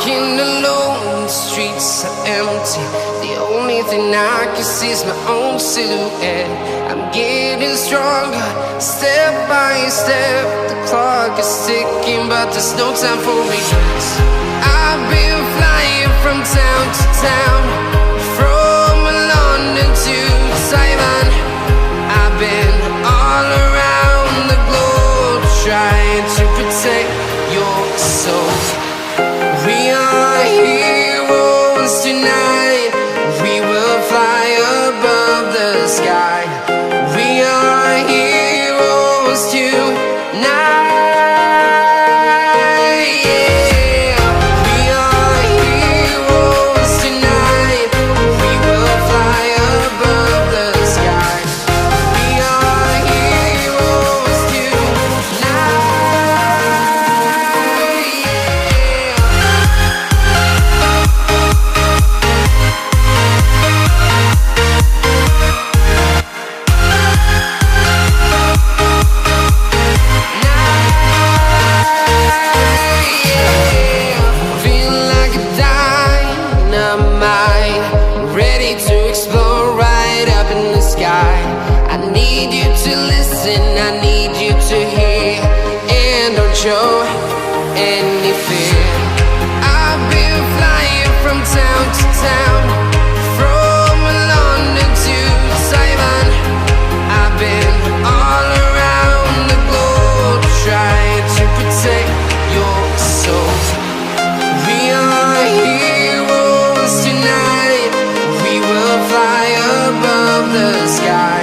walking alone, the streets are empty. The only thing I can see is my own silhouette. I'm getting stronger, step by step. The clock is ticking, but there's no time for regrets. I've been flying from town to town, from London to Taiwan. I've been all around the globe, trying to protect your soul. We are heroes tonight. We will fly above the sky. We are heroes tonight. Yeah. We are heroes tonight. We will fly above the sky. We are heroes tonight. I need you to listen, I need you to hear, and don't show any fear. I've been flying from town to town, from London to Taiwan. I've been all around the globe, trying to protect your soul. We are heroes tonight. We will fly above the sky.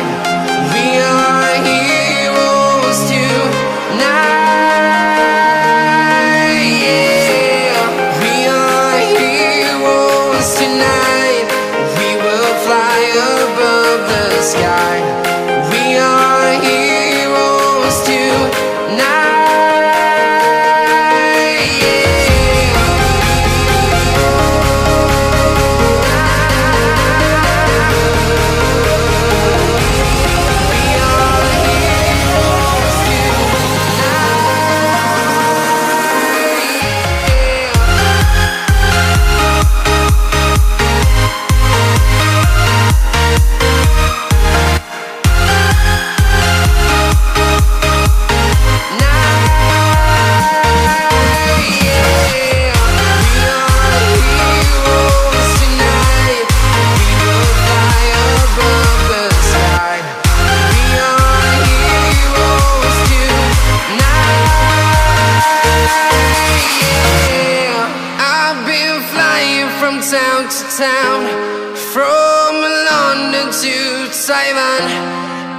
We are heroes tonight. Yeah. We are heroes tonight. We will fly above the sky. We are heroes tonight. Town to town, from London to Taiwan.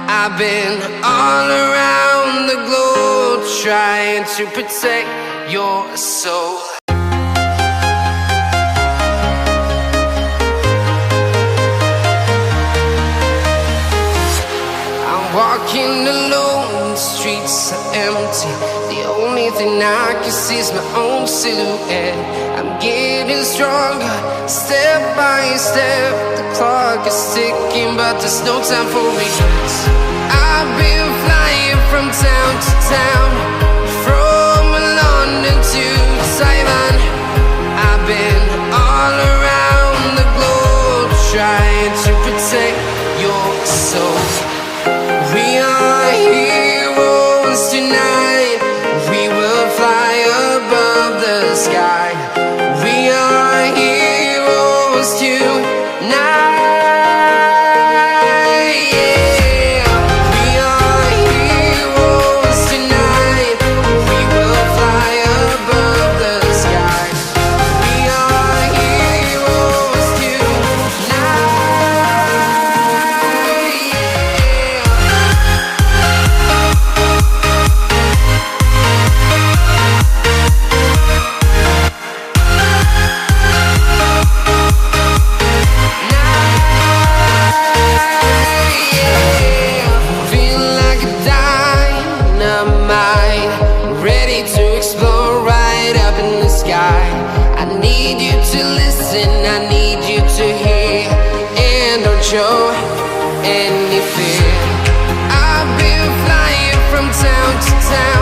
I've been all around the globe, trying to protect your soul. I'm walking alone, the streets are empty. The only thing I can see is my own silhouette. I'm getting stronger, step by step. The clock is ticking, but there's no time for regrets. I've been flying from town to town, from London to Taiwan. I've been all around the globe, trying to protect your soul. We are heroes tonight. We will fly above the sky. We are heroes tonight. Yeah. We are heroes tonight. We will fly above the sky. We are heroes I need you to listen, I need you to hear, and don't show any fear. I've been flying from town to town.